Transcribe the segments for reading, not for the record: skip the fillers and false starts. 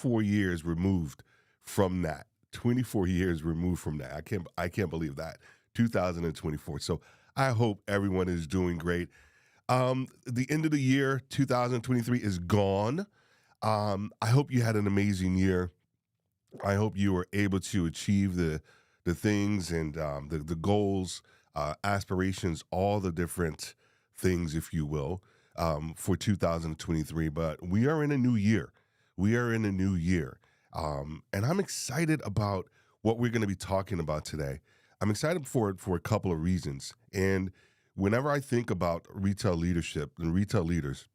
4 years removed from that. 24 years removed from that. I can't believe that. 2024. So I hope everyone is doing great. The end of the year, 2023 is gone. I hope you had an amazing year. I hope you were able to achieve the things and the goals, aspirations, all the different things, if you will, for 2023. But we are in a new year. We are in a new year. And I'm excited about what we're going to be talking about today. I'm excited for a couple of reasons. And whenever I think about retail leadership and retail leaders,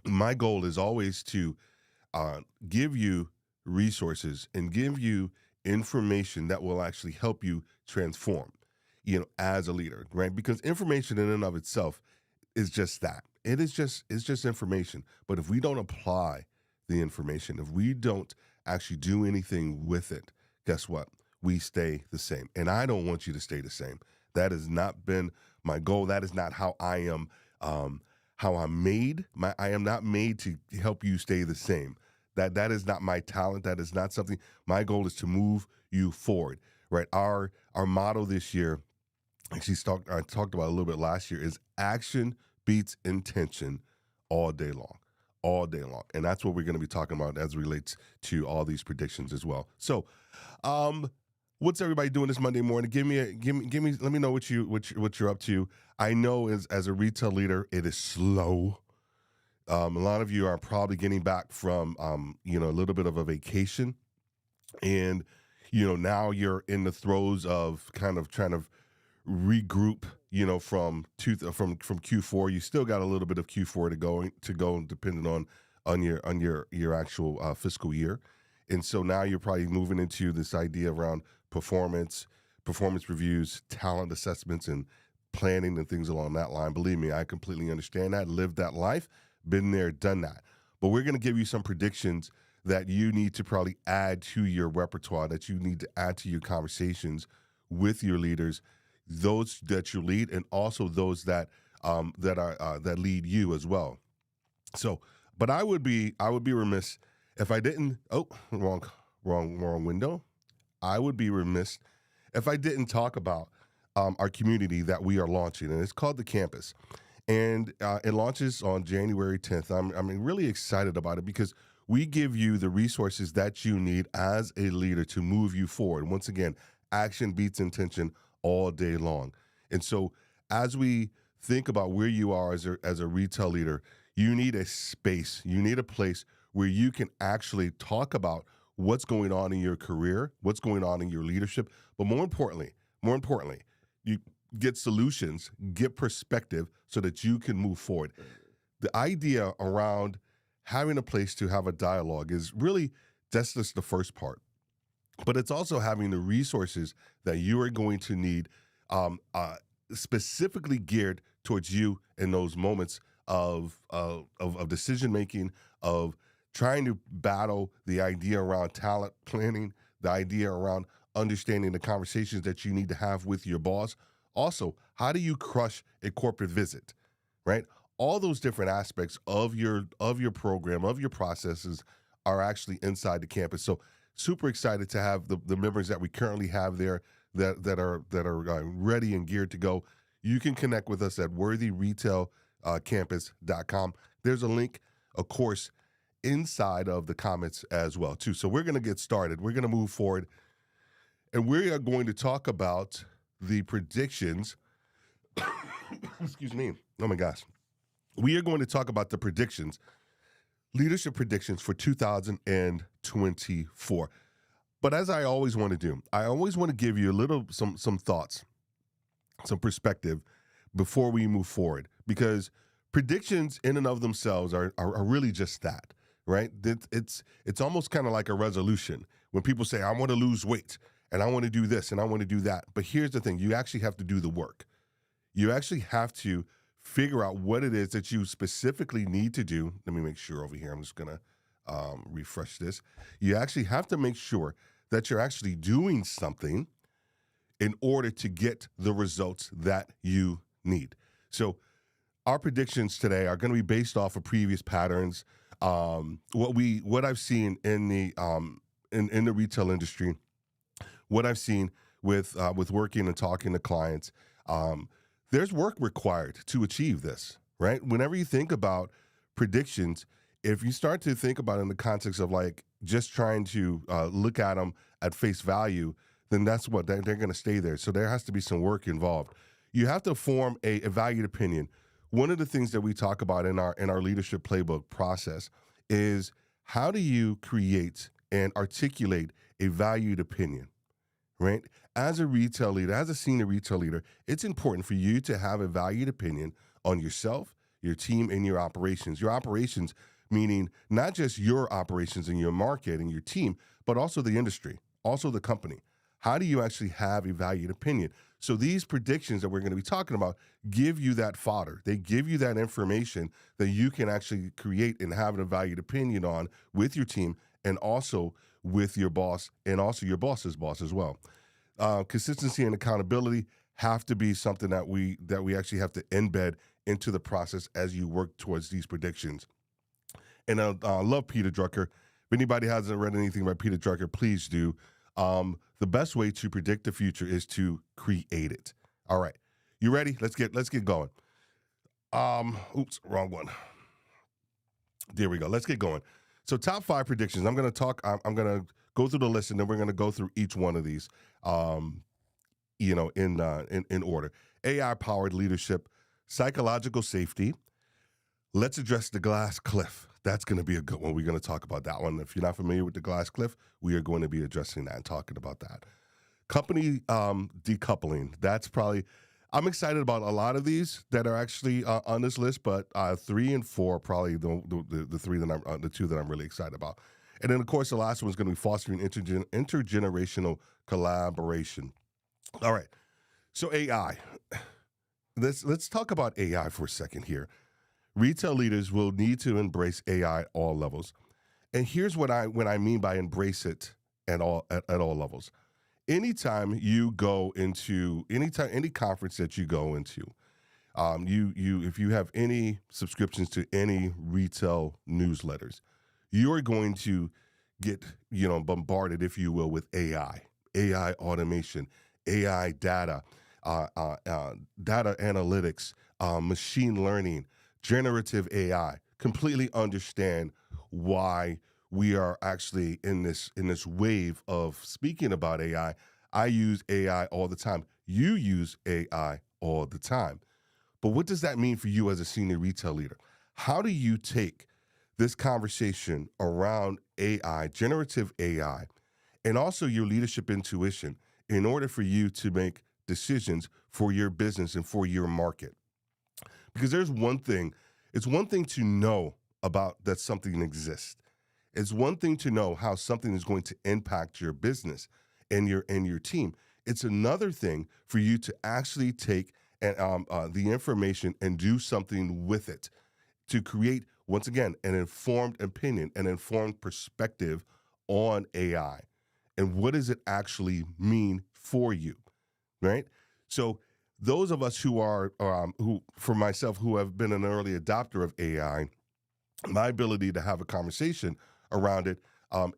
my goal is always to give you resources and give you information that will actually help you transform, as a leader, right? Because information in and of itself is just that. It's just information. But if we don't apply the information, if we don't actually do anything with it, guess what? We stay the same. And I don't want you to stay the same. That has not been my goal. That is not how I am, how I'm made. I am not made to help you stay the same. That is not my talent. That is not something. My goal is to move you forward, right? Our motto this year, actually I talked about a little bit last year, is action beats intention all day long. All day long. And that's what we're going to be talking about as it relates to all these predictions as well. So, what's everybody doing this Monday morning? Give me. Let me know what you're up to. I know as a retail leader, it is slow. A lot of you are probably getting back from a little bit of a vacation, and now you're in the throes of kind of trying to regroup. From Q4, you still got a little bit of Q4 to go, depending on your actual fiscal year, and so now you're probably moving into this idea around performance reviews, talent assessments, and planning and things along that line. Believe me, I completely understand that. Lived that life, been there, done that. But we're going to give you some predictions that you need to probably add to your repertoire, that you need to add to your conversations with your leaders, those that you lead, and also those that lead you as well. So, but I would be remiss if I didn't. Oh, wrong window. I would be remiss if I didn't talk about our community that we are launching, and it's called the Campus, and it launches on January 10th. I'm really excited about it because we give you the resources that you need as a leader to move you forward. Once again, action beats intention all day long. And so as we think about where you are as a retail leader, you need a space, you need a place where you can actually talk about what's going on in your career, what's going on in your leadership, but more importantly, you get solutions, get perspective so that you can move forward. The idea around having a place to have a dialogue is really, that's just the first part. But it's also having the resources that you are going to need, specifically geared towards you in those moments of decision making, of trying to battle the idea around talent planning, the idea around understanding the conversations that you need to have with your boss. Also, how do you crush a corporate visit, right? All those different aspects of your program, of your processes, are actually inside the Campus. So super excited to have the members that we currently have there that are ready and geared to go. You can connect with us at worthyretailcampus.com. There's a link, of course, inside of the comments as well, too. So we're going to get started. We're going to move forward, and we are going to talk about the predictions. Excuse me. Oh, my gosh. We are going to talk about the predictions, leadership predictions for 2024. But as I always want to do, I always want to give you some thoughts, some perspective before we move forward, because predictions in and of themselves are really just that, right? It's almost kind of like a resolution. When people say, I want to lose weight and I want to do this and I want to do that. But here's the thing, you actually have to do the work. You actually have to figure out what it is that you specifically need to do. Let me make sure over here. I'm just going to refresh this. You actually have to make sure that you're actually doing something in order to get the results that you need. So our predictions today are going to be based off of previous patterns. What I've seen in the retail industry, what I've seen with working and talking to clients, um, there's work required to achieve this, right? Whenever you think about predictions, if you start to think about it in the context of like just trying to look at them at face value, then that's what they're going to stay there. So there has to be some work involved. You have to form a valued opinion. One of the things that we talk about in our leadership playbook process is how do you create and articulate a valued opinion, right? As a retail leader, as a senior retail leader, it's important for you to have a valued opinion on yourself, your team, and your operations. Your operations, meaning not just your operations and your market and your team, but also the industry, also the company. How do you actually have a valued opinion? So these predictions that we're going to be talking about give you that fodder. They give you that information that you can actually create and have a valued opinion on with your team and also with your boss and also your boss's boss as well. Consistency and accountability have to be something that we actually have to embed into the process as you work towards these predictions. And I love Peter Drucker. If anybody hasn't read anything by Peter Drucker, please do. The best way to predict the future is to create it. All right, you ready? Let's get going. Oops, wrong one. There we go. Let's get going. So top 5 predictions. I'm going to talk. I'm going to go through the list, and then we're going to go through each one of these. In order. AI powered leadership, psychological safety. Let's address the glass cliff. That's going to be a good one. We're going to talk about that one. If you're not familiar with the glass cliff, we are going to be addressing that and talking about that. Company decoupling. That's probably, I'm excited about a lot of these that are actually on this list, but 3 and 4 are probably the three that the two that I'm really excited about. And then, of course, the last one is going to be fostering intergenerational collaboration. All right. So AI. Let's talk about AI for a second here. Retail leaders will need to embrace AI at all levels. And here's what I mean by embrace it at all levels. Anytime you go into any conference that you go into, if you have any subscriptions to any retail newsletters, you are going to get bombarded, if you will, with AI automation, AI data, data analytics, machine learning, generative AI. Completely understand why we are actually in this wave of speaking about AI. I use AI all the time. You use AI all the time. But what does that mean for you as a senior retail leader? How do you take this conversation around AI, generative AI, and also your leadership intuition in order for you to make decisions for your business and for your market? Because there's one thing, it's one thing to know about that something exists. It's one thing to know how something is going to impact your business and your team. It's another thing for you to actually take the information and do something with it to create, once again, an informed opinion, an informed perspective on AI. And what does it actually mean for you, right? So those of us for myself, who have been an early adopter of AI, my ability to have a conversation around it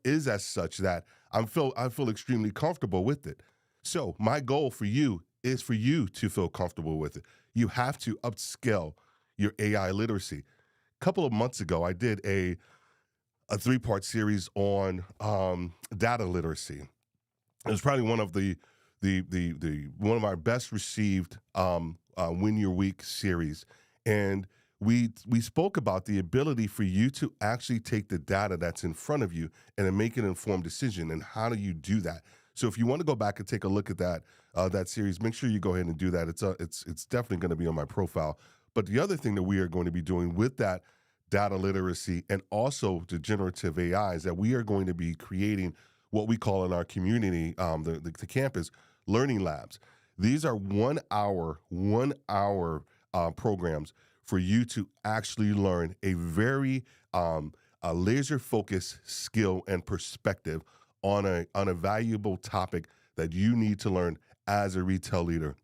is as such that I feel extremely comfortable with it. So my goal for you is for you to feel comfortable with it. You have to upscale your AI literacy. A couple of months ago, I did a 3-part series on data literacy. It was probably one of the one of our best received Win Your Week series, and we spoke about the ability for you to actually take the data that's in front of you and then make an informed decision. And how do you do that? So if you want to go back and take a look at that series, make sure you go ahead and do that. It's definitely going to be on my profile. But the other thing that we are going to be doing with that data literacy and also the generative AI is that we are going to be creating what we call in our community, the campus, learning labs. These are 1 hour programs for you to actually learn a very a laser focused skill and perspective on a valuable topic that you need to learn as a retail leader,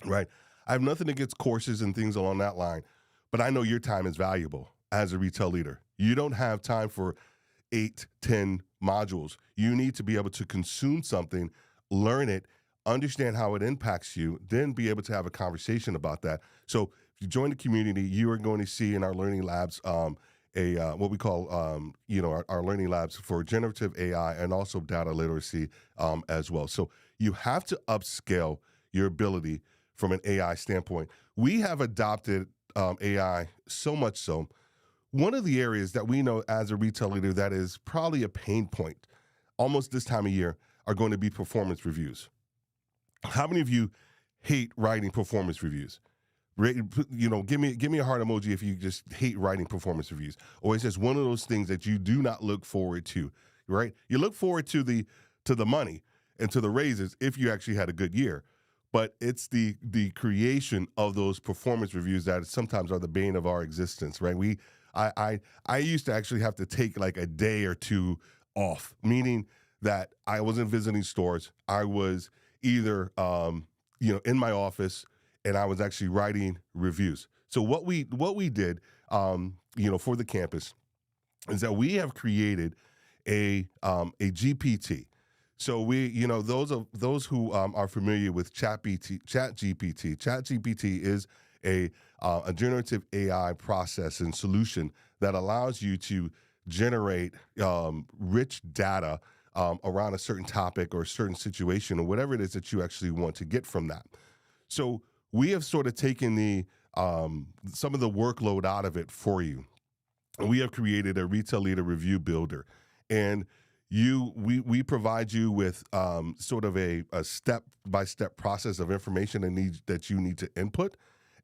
right? I have nothing against courses and things along that line, but I know your time is valuable as a retail leader. You don't have time for 8, 10 modules. You need to be able to consume something, learn it, understand how it impacts you, then be able to have a conversation about that. So if you join the community, you are going to see in our learning labs a what we call our learning labs for generative AI and also data literacy as well. So you have to upscale your ability from an AI standpoint. We have adopted AI so much so. One of the areas that we know as a retail leader that is probably a pain point almost this time of year are going to be performance reviews. How many of you hate writing performance reviews? Give me a heart emoji if you just hate writing performance reviews, or it's just one of those things that you do not look forward to, right? You look forward to the money and to the raises if you actually had a good year, but it's the creation of those performance reviews that sometimes are the bane of our existence, right? I used to actually have to take like a day or two off, meaning that I wasn't visiting stores. I was either in my office and I was actually writing reviews. So what we did for the campus is that we have created a GPT. So those who are familiar with ChatGPT is a generative AI process and solution that allows you to generate rich data around a certain topic or a certain situation or whatever it is that you actually want to get from that. So we have sort of taken some of the workload out of it for you. And we have created a retail leader review builder, and we provide you with sort of a step-by-step process of information that you need to input,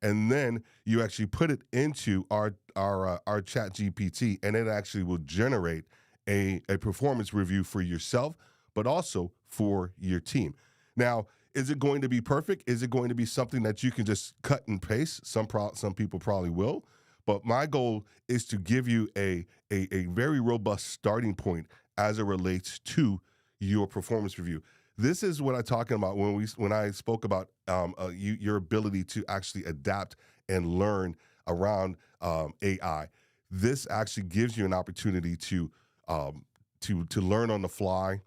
and then you actually put it into our Chat GPT, and it actually will generate a performance review for yourself, but also for your team. Now, is it going to be perfect? Is it going to be something that you can just cut and paste? Some people probably will, but my goal is to give you a very robust starting point as it relates to your performance review. This is what I'm talking about when I spoke about your ability to actually adapt and learn around AI. This actually gives you an opportunity to learn on the fly,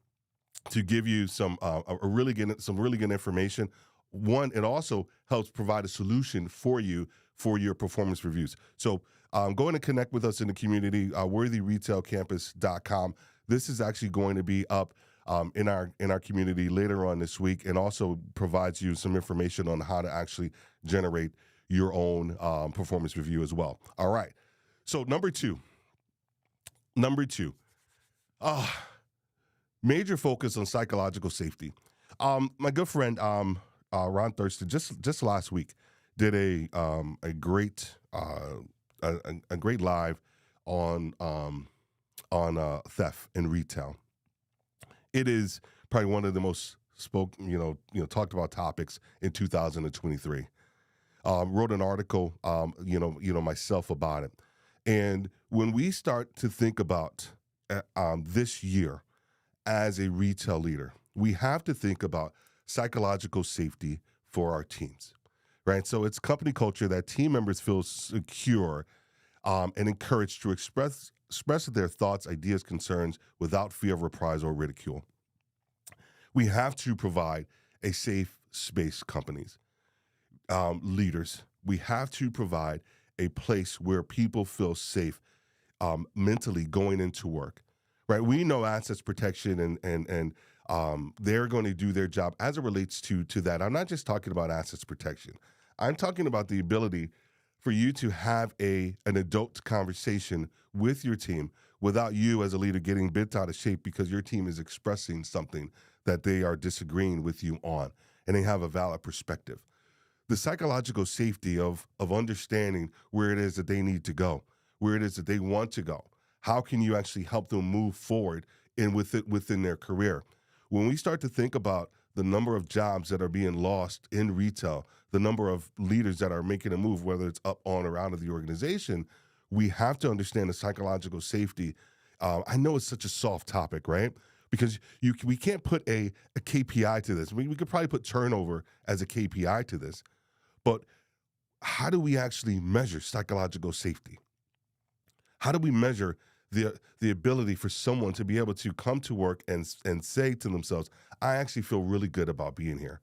to give you some really good information. One, it also helps provide a solution for you for your performance reviews. So go in and connect with us in the community, worthyretailcampus.com. This is actually going to be up in our community later on this week, and also provides you some information on how to actually generate your own performance review as well. All right. So number two, major focus on psychological safety. My good friend Ron Thurston just last week did a great live on theft in retail. It is probably one of the most talked about topics in 2023. Wrote an article, myself about it. And when we start to think about this year as a retail leader, we have to think about psychological safety for our teams, right? So it's company culture that team members feel secure and encouraged to express their thoughts, ideas, concerns without fear of reprisal or ridicule. We have to provide a safe space, companies, leaders. We have to provide a place where people feel safe mentally going into work, right? We know assets protection and they're going to do their job as it relates to that. I'm not just talking about assets protection. I'm talking about the ability for you to have an adult conversation with your team without you as a leader getting bent out of shape because your team is expressing something that they are disagreeing with you on, and they have a valid perspective. The psychological safety of understanding where it is that they need to go, where it is that they want to go. How can you actually help them move forward within their career? When we start to think about the number of jobs that are being lost in retail, the number of leaders that are making a move, whether it's up, on, or out of the organization, we have to understand the psychological safety. I know it's such a soft topic, right? Because we can't put a KPI to this. We could probably put turnover as a KPI to this, but how do we actually measure psychological safety? How do we measure the ability for someone to be able to come to work and say to themselves, I actually feel really good about being here.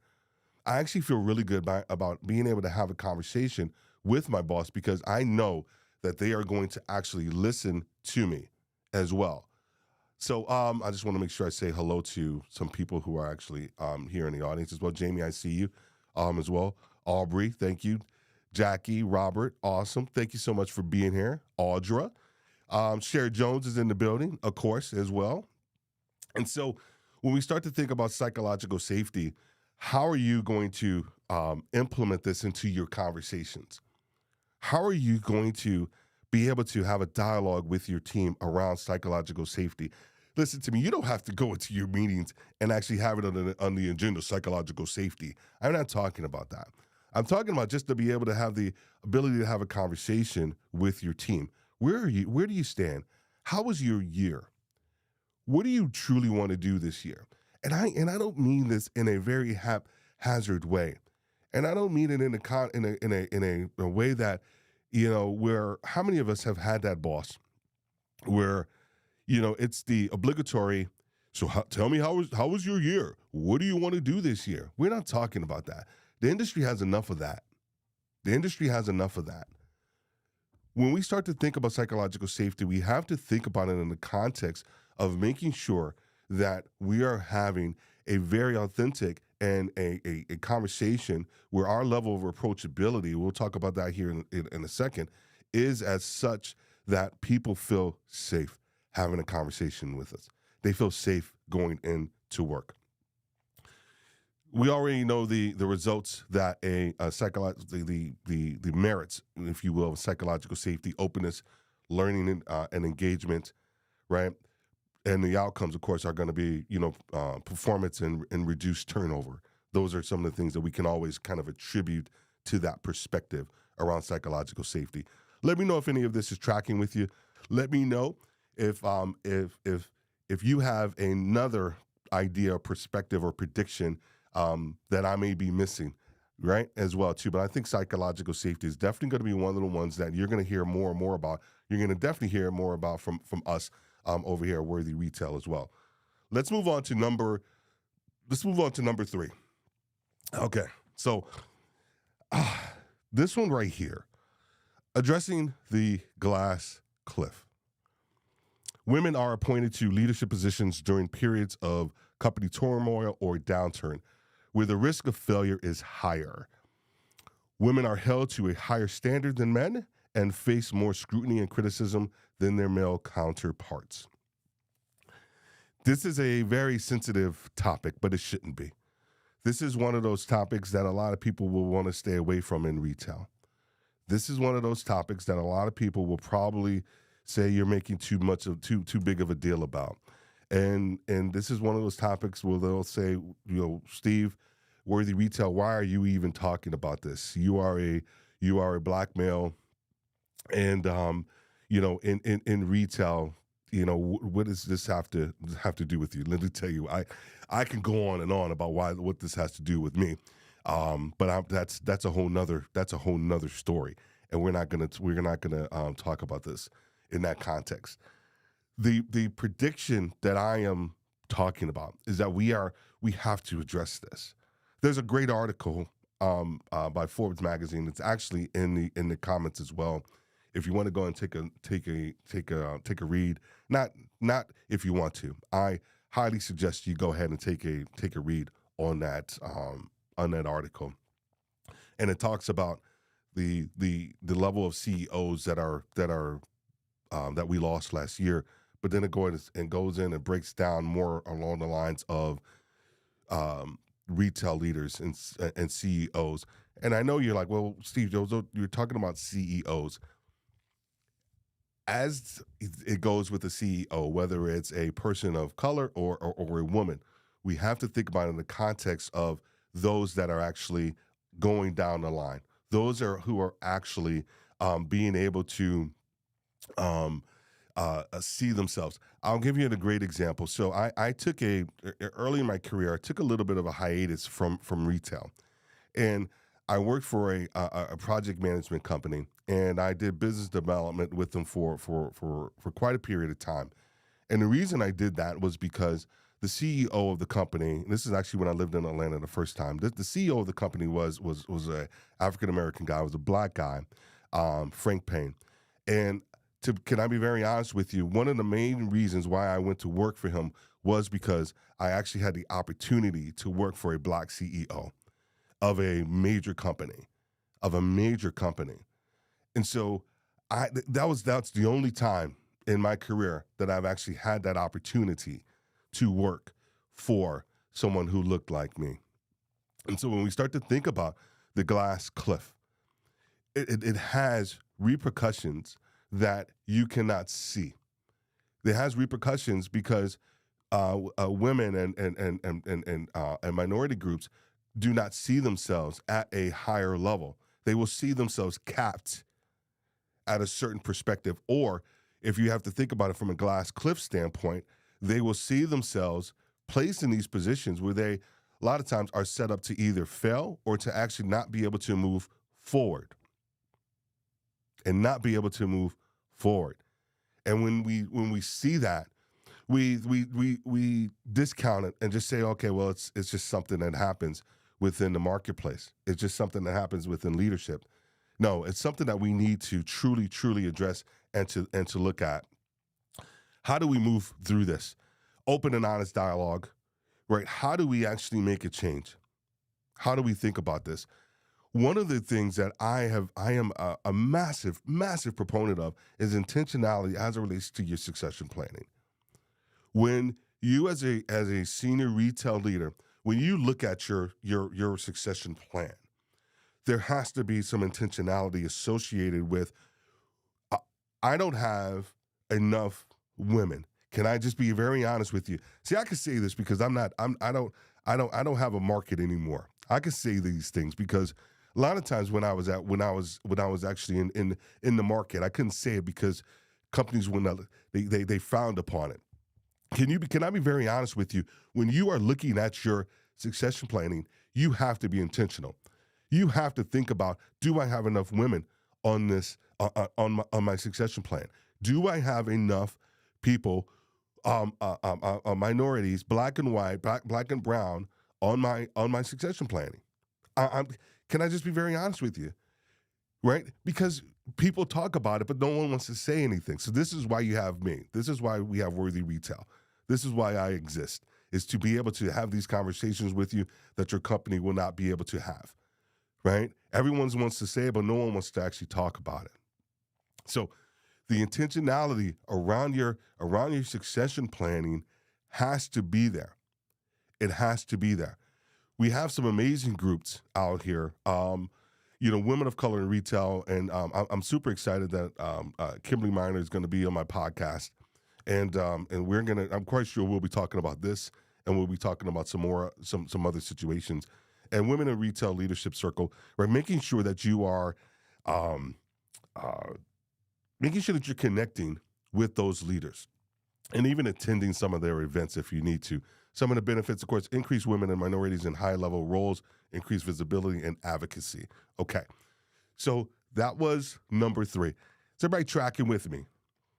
I actually feel really good about being able to have a conversation with my boss because I know that they are going to actually listen to me as well. So I just want to make sure I say hello to some people who are actually here in the audience as well. Jamie, I see you as well. Aubrey, thank you. Jackie, Robert, awesome. Thank you so much for being here. Audra, Sherry Jones is in the building, of course, as well. And so when we start to think about psychological safety, how are you going to implement this into your conversations? How are you going to be able to have a dialogue with your team around psychological safety? Listen to me, you don't have to go into your meetings and actually have it on the agenda, psychological safety. I'm not talking about that. I'm talking about just to be able to have the ability to have a conversation with your team. Where are you? Where do you stand? How was your year? What do you truly want to do this year? And I don't mean this in a very haphazard way, and I don't mean it in a way that, where how many of us have had that boss where it's the obligatory. So tell me how was your year? What do you want to do this year? We're not talking about that. The industry has enough of that. The industry has enough of that. When we start to think about psychological safety, we have to think about it in the context of making sure that we are having a very authentic and a conversation where our level of approachability, we'll talk about that here in a second, is as such that people feel safe having a conversation with us. They feel safe going into work. We already know the results that a the merits, if you will, of psychological safety, openness, learning, and engagement, right? And the outcomes, of course, are going to be performance and reduced turnover. Those are some of the things that we can always kind of attribute to that perspective around psychological safety. Let me know if any of this is tracking with you. Let me know if you have another idea, perspective, or prediction that I may be missing, right, as well, too. But I think psychological safety is definitely going to be one of the ones that you're going to hear more and more about. You're going to definitely hear more about from us over here at Worthy Retail as well. Let's move on to number 3. Okay, so this one right here, addressing the glass cliff. Women are appointed to leadership positions during periods of company turmoil or downturn, where the risk of failure is higher. Women are held to a higher standard than men and face more scrutiny and criticism than their male counterparts. This is a very sensitive topic, but it shouldn't be. This is one of those topics that a lot of people will want to stay away from in retail. This is one of those topics that a lot of people will probably say you're making too big of a deal about. And this is one of those topics where they'll say, Steve, Worthy Retail, why are you even talking about this? You are a black male, and in retail, what does this have to do with you? Let me tell you, I can go on and on about what this has to do with me, but that's a whole nother story, and we're not gonna talk about this in that context. The prediction that I am talking about is that we have to address this. There's a great article by Forbes magazine. It's actually in the comments as well. If you want to go and take a read, not if you want to. I highly suggest you go ahead and take a read on that article. And it talks about the level of CEOs that we lost last year. But then it goes in and breaks down more along the lines of retail leaders and CEOs. And I know you're like, well, Steve, you're talking about CEOs. As it goes with the CEO, whether it's a person of color or a woman, we have to think about it in the context of those that are actually going down the line. Those who are actually being able to see themselves. I'll give you a great example. So I took early in my career, I took a little bit of a hiatus from retail, and I worked for a project management company, and I did business development with them for quite a period of time. And the reason I did that was because the CEO of the company. This is actually when I lived in Atlanta the first time. The CEO of the company was a African American guy. Was a black guy, Frank Payne. And can I be very honest with you? One of the main reasons why I went to work for him was because I actually had the opportunity to work for a black CEO of a major company, of a major company. And so that's the only time in my career that I've actually had that opportunity to work for someone who looked like me. And so when we start to think about the glass cliff, it has repercussions that you cannot see. It has repercussions because women and minority groups do not see themselves at a higher level. They will see themselves capped at a certain perspective, or if you have to think about it from a glass cliff standpoint, they will see themselves placed in these positions where they, a lot of times, are set up to either fail or to actually not be able to move forward. And not be able to move forward. And when we see that, we discount it and just say, okay, well, it's just something that happens within the marketplace. It's just something that happens within leadership. No, it's something that we need to truly address and to look at. How do we move through this? Open and honest dialogue, right? How do we actually make a change? How do we think about this? One of the things that I am a massive proponent of is intentionality as it relates to your succession planning. When you as a senior retail leader, when you look at your succession plan, there has to be some intentionality associated with, I don't have enough women. Can I just be very honest with you? See, I can say this because I don't have a market anymore. I can say these things because a lot of times when I was actually in the market, I couldn't say it because companies they frowned upon it. Can I be very honest with you? When you are looking at your succession planning, you have to be intentional. You have to think about, do I have enough women on this on my succession plan? Do I have enough people, minorities, black and white, black and brown, on my succession planning? Can I just be very honest with you, right? Because people talk about it, but no one wants to say anything. So this is why you have me. This is why we have Worthy Retail. This is why I exist, is to be able to have these conversations with you that your company will not be able to have, right? Everyone wants to say it, but no one wants to actually talk about it. So the intentionality around your succession planning has to be there. It has to be there. We have some amazing groups out here, women of color in retail, and I'm super excited that Kimberly Miner is going to be on my podcast, and I'm quite sure we'll be talking about this, and we'll be talking about some other situations, and Women in Retail Leadership Circle, right? Making sure that you are, making sure that you're connecting with those leaders, and even attending some of their events if you need to. Some of the benefits, of course, increase women and minorities in high-level roles, increase visibility and advocacy. Okay, so that was number 3. Is everybody tracking with me?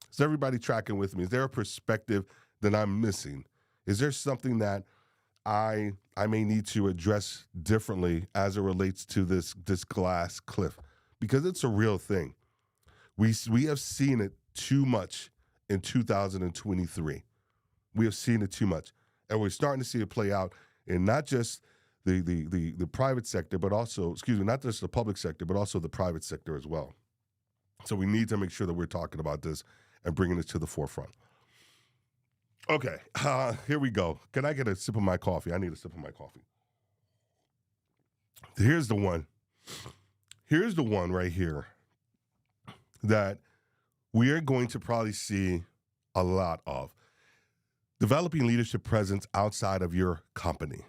Is everybody tracking with me? Is there a perspective that I'm missing? Is there something that I may need to address differently as it relates to this glass cliff? Because it's a real thing. We have seen it too much in 2023. We have seen it too much. And we're starting to see it play out in not just the private sector, but also, not just the public sector, but also the private sector as well. So we need to make sure that we're talking about this and bringing it to the forefront. Okay, here we go. Can I get a sip of my coffee? I need a sip of my coffee. Here's the one. Here's the one right here that we are going to probably see a lot of. Developing leadership presence outside of your company.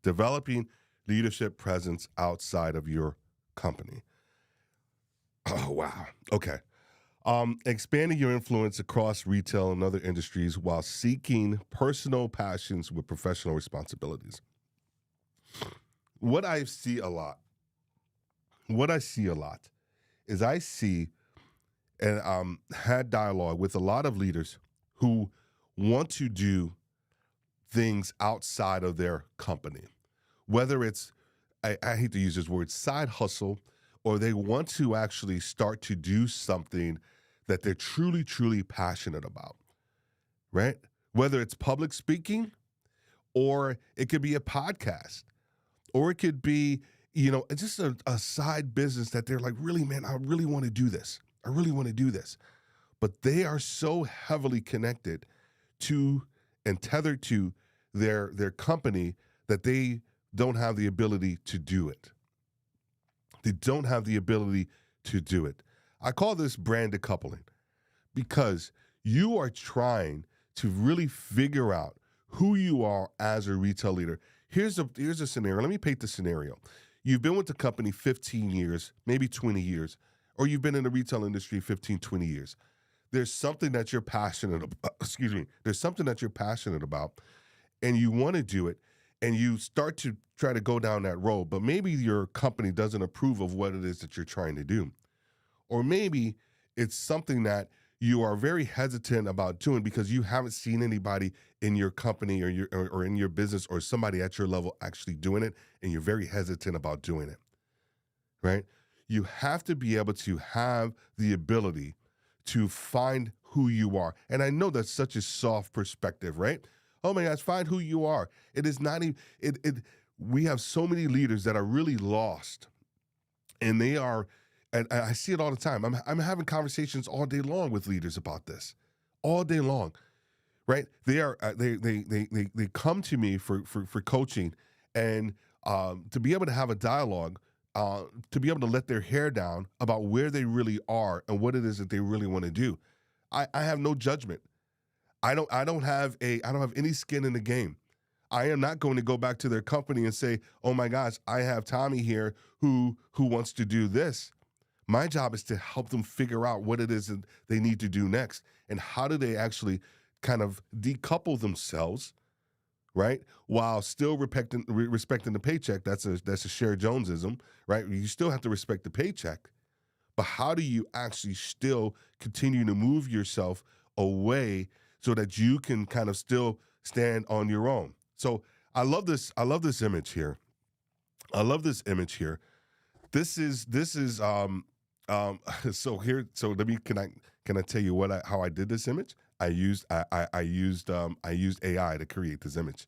Developing leadership presence outside of your company. Oh, wow. Okay. Expanding your influence across retail and other industries while seeking personal passions with professional responsibilities. What I see a lot what I see a lot is I see and had dialogue with a lot of leaders who want to do things outside of their company, whether it's, I hate to use this word, side hustle, or they want to actually start to do something that they're truly, truly passionate about, right? Whether it's public speaking, or it could be a podcast, or it could be, just a side business that they're like, really, man, I really want to do this. I really want to do this. But they are so heavily connected to and tethered to their company that they don't have the ability to do it. They don't have the ability to do it. I call this brand decoupling because you are trying to really figure out who you are as a retail leader. Here's a scenario. Let me paint the scenario. You've been with the company 15 years, maybe 20 years, or you've been in the retail industry 15, 20 years. There's something that you're passionate about, there's something that you're passionate about, and you want to do it, and you start to try to go down that road, but maybe your company doesn't approve of what it is that you're trying to do. Or maybe it's something that you are very hesitant about doing because you haven't seen anybody in your company or in your business or somebody at your level actually doing it, and you're very hesitant about doing it, right? You have to be able to have the ability to find who you are. And I know that's such a soft perspective, right? Oh my gosh, find who you are. It is not even, we have so many leaders that are really lost, and they are, and I see it all the time. I'm having conversations all day long with leaders about this, all day long, right? They come to me for coaching, and to be able to have a dialogue, to be able to let their hair down about where they really are and what it is that they really want to do. I have no judgment. I don't have any skin in the game. I am not going to go back to their company and say, "Oh my gosh, I have Tommy here who wants to do this." My job is to help them figure out what it is that they need to do next, and how do they actually kind of decouple themselves, right? While still respecting the paycheck. That's a Cher Jonesism, right? You still have to respect the paycheck, but how do you actually still continue to move yourself away so that you can kind of still stand on your own? So I love this. I love this image here. I love this image here. This is so here. So let me can I tell you how I did this image? I used AI to create this image.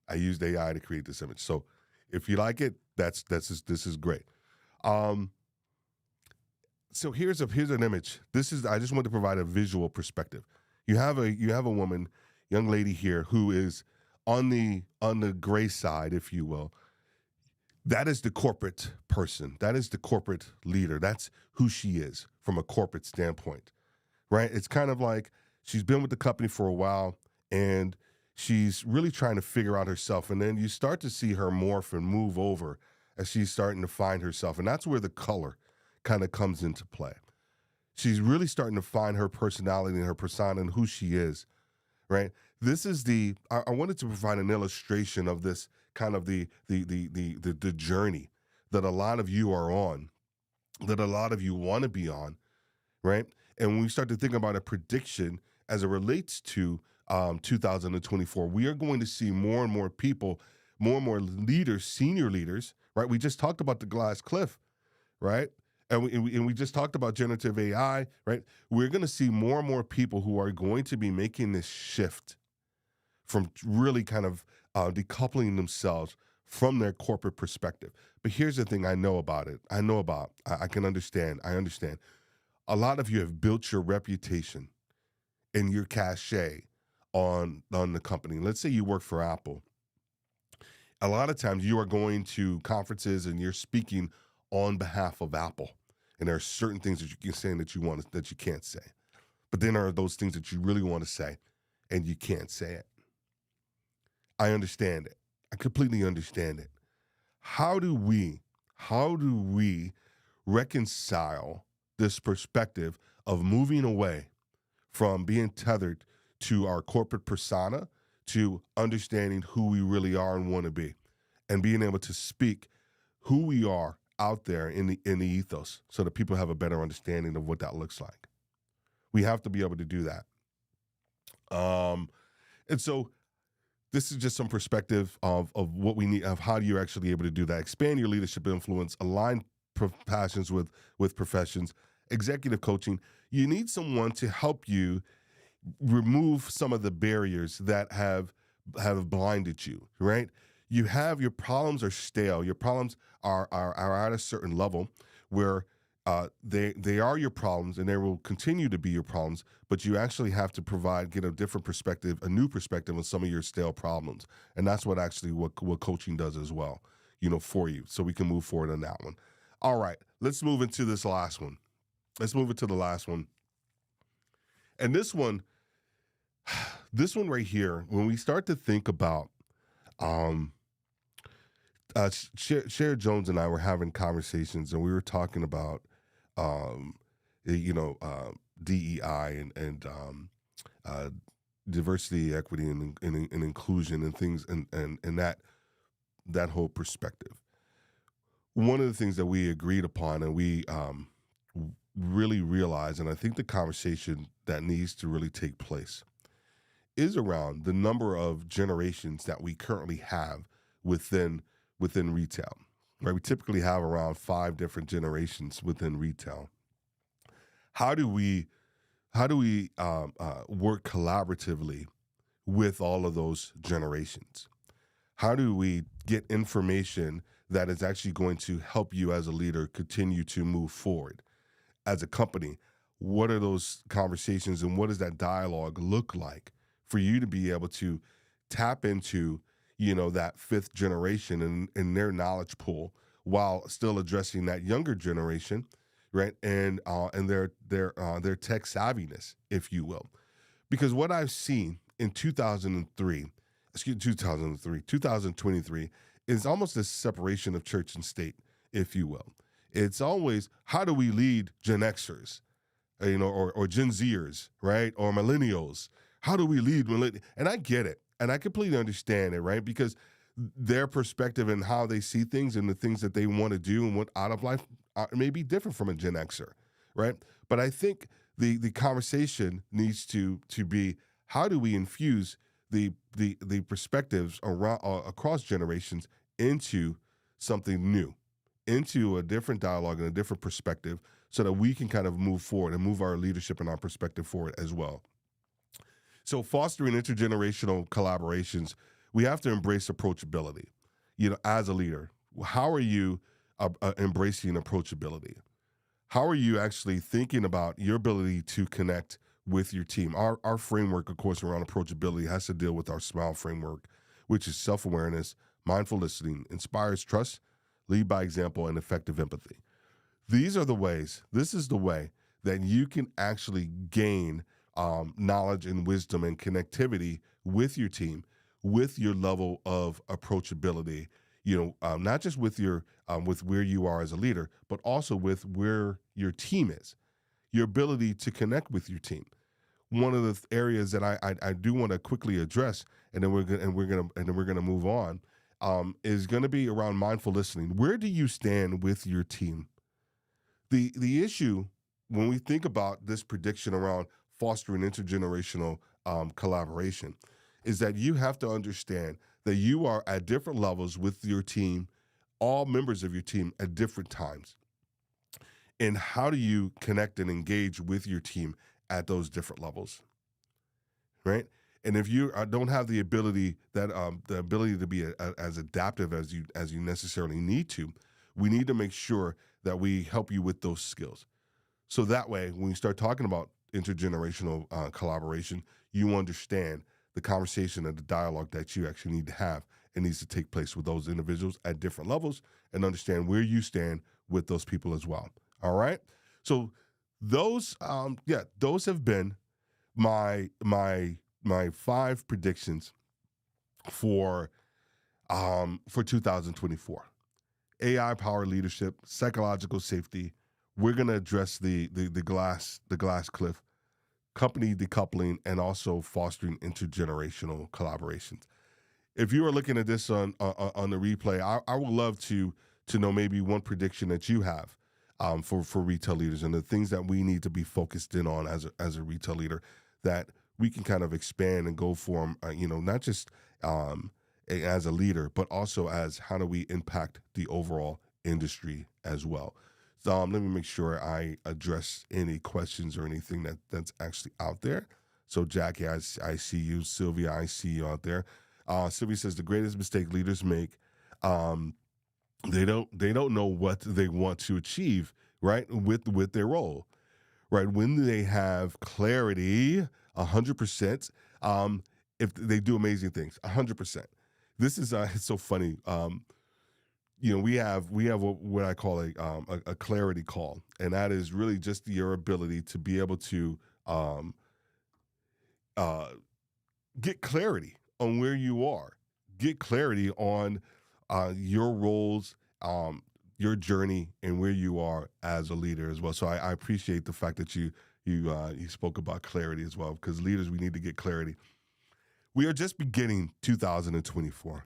I used AI to create this image. So if you like it, this is great. So here's an image. I just want to provide a visual perspective. You have a woman, young lady here who is on the gray side, if you will. That is the corporate person. That is the corporate leader. That's who she is from a corporate standpoint, right? It's kind of like she's been with the company for a while, and she's really trying to figure out herself. And then you start to see her morph and move over as she's starting to find herself. And that's where the color kind of comes into play. She's really starting to find her personality and her persona and who she is, right? This is I wanted to provide an illustration of this kind of the journey that a lot of you are on, that a lot of you want to be on, right? And when we start to think about a prediction as it relates to 2024, we are going to see more and more people, more and more leaders, senior leaders, right? We just talked about the glass cliff, right? And we just talked about generative AI, right? We're going to see more and more people who are going to be making this shift from really kind of decoupling themselves from their corporate perspective. But here's the thing I know about it. I can understand. I understand. A lot of you have built your reputation and your cachet on the company. Let's say you work for Apple. A lot of times you are going to conferences and you're speaking on behalf of Apple. And there are certain things that you can say that you can't say. But then there are those things that you really want to say and you can't say it. I understand it. I completely understand it. How do we reconcile this perspective of moving away from being tethered to our corporate persona to understanding who we really are and want to be, and being able to speak who we are out there in the ethos so that people have a better understanding of what that looks like. We have to be able to do that. And so this is just some perspective of what we need, of how you're actually able to do that. Expand your leadership influence, align passions with professions, executive coaching. You need someone to help you remove some of the barriers that have blinded you, right? You have your problems are stale. Your problems are at a certain level where they are your problems and they will continue to be your problems, but you actually have to get a different perspective, a new perspective on some of your stale problems. And that's what coaching does as well, for you. So we can move forward on that one. All right, let's move into this last one. Let's move into the last one. And this one right here, when we start to think about, Sherry Jones and I were having conversations, and we were talking about, DEI and diversity, equity, and inclusion and things, and that whole perspective. One of the things that we agreed upon and we really realized, and I think the conversation that needs to really take place, is around the number of generations that we currently have within retail. Right, we typically have around 5 different generations within retail. How do we work collaboratively with all of those generations? How do we get information that is actually going to help you as a leader continue to move forward as a company? What are those conversations and what does that dialogue look like for you to be able to tap into, that 5th generation and their knowledge pool while still addressing that younger generation, right? And their tech savviness, if you will. Because what I've seen in 2023 is almost a separation of church and state, if you will. It's always, how do we lead Gen Xers, or Gen Zers, right? Or millennials. How do we lead millennials? And I get it. And I completely understand it, right? Because their perspective and how they see things and the things that they want to do and want out of life may be different from a Gen Xer, right? But I think the conversation needs to be, how do we infuse the perspectives around across generations into something new, into a different dialogue and a different perspective, so that we can kind of move forward and move our leadership and our perspective forward as well. So fostering intergenerational collaborations, we have to embrace approachability. As a leader, how are you embracing approachability? How are you actually thinking about your ability to connect with your team? Our framework, of course, around approachability has to deal with our SMILE framework, which is self-awareness, mindful listening, inspires trust, lead by example, and effective empathy. This is the way that you can actually gain knowledge and wisdom and connectivity with your team, with your level of approachability, not just with with where you are as a leader, but also with where your team is, your ability to connect with your team. One of the areas that I do want to quickly address, and then we're gonna move on, is going to be around mindful listening. Where do you stand with your team? The issue when we think about this prediction around fostering intergenerational collaboration is that you have to understand that you are at different levels with your team, all members of your team at different times. And how do you connect and engage with your team at those different levels, right? And if you don't have the ability to be as adaptive as you necessarily need to, we need to make sure that we help you with those skills. So that way, when we start talking about intergenerational collaboration, you understand the conversation and the dialogue that you actually need to have. It needs to take place with those individuals at different levels and understand where you stand with those people as well. All right. So those have been my 5 predictions for 2024. AI powered leadership, psychological safety. We're going to address the glass cliff, company decoupling, and also fostering intergenerational collaborations. If you are looking at this on the replay, I would love to to know maybe one prediction that you have for retail leaders and the things that we need to be focused in on as a retail leader that we can kind of expand and go for 'em, not just as a leader, but also as how do we impact the overall industry as well. So let me make sure I address any questions or anything that's actually out there. So Jackie, I see you. Sylvia, I see you out there. Sylvia says the greatest mistake leaders make, um, they don't know what they want to achieve, right? With their role, right? When they have clarity, 100%, if they do amazing things, 100%. This is it's so funny. We have what I call a clarity call, and that is really just your ability to be able to um, uh, get clarity on where you are, get clarity on your roles, your journey, and where you are as a leader as well. So I appreciate the fact that you spoke about clarity as well, because leaders, we need to get clarity. We are just beginning 2024.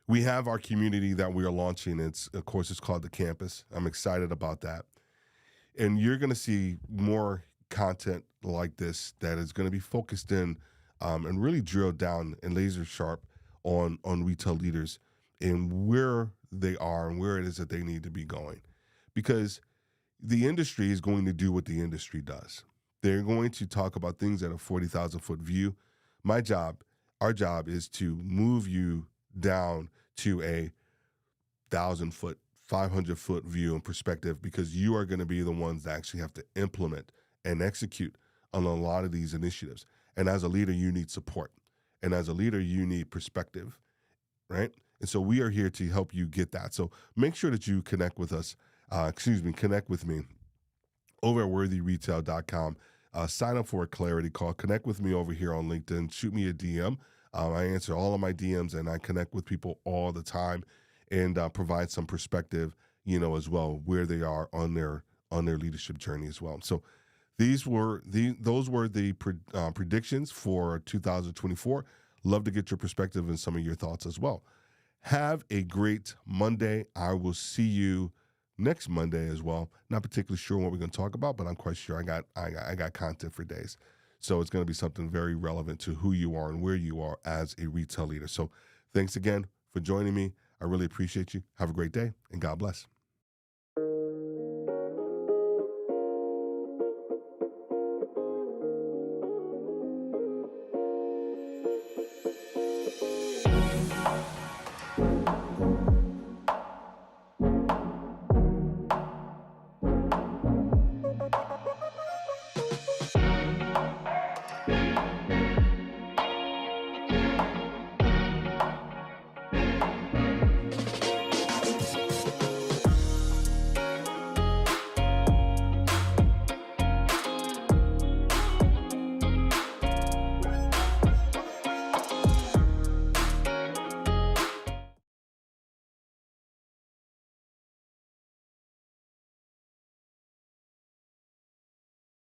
We have our community that we are launching. It's, of course, it's called the campus. I'm excited about that. And you're going to see more content like this that is going to be focused in and really drilled down and laser sharp on retail leaders and where they are and where it is that they need to be going. Because the industry is going to do what the industry does. They're going to talk about things at a 40,000-foot view. My job, our job, is to move you down to a 1,000-foot, 500-foot view and perspective, because you are going to be the ones that actually have to implement and execute on a lot of these initiatives. And as a leader, you need support. And as a leader, you need perspective, right? And so we are here to help you get that. So make sure that you connect with us, connect with me over at worthyretail.com. Sign up for a clarity call. Connect with me over here on LinkedIn. Shoot me a DM. I answer all of my DMs, and I connect with people all the time and provide some perspective, as well, where they are on their leadership journey as well. So those were the predictions for 2024. Love to get your perspective and some of your thoughts as well. Have a great Monday. I will see you next Monday as well. Not particularly sure what we're going to talk about, but I'm quite sure I got content for days. So it's going to be something very relevant to who you are and where you are as a retail leader. So thanks again for joining me. I really appreciate you. Have a great day, and God bless.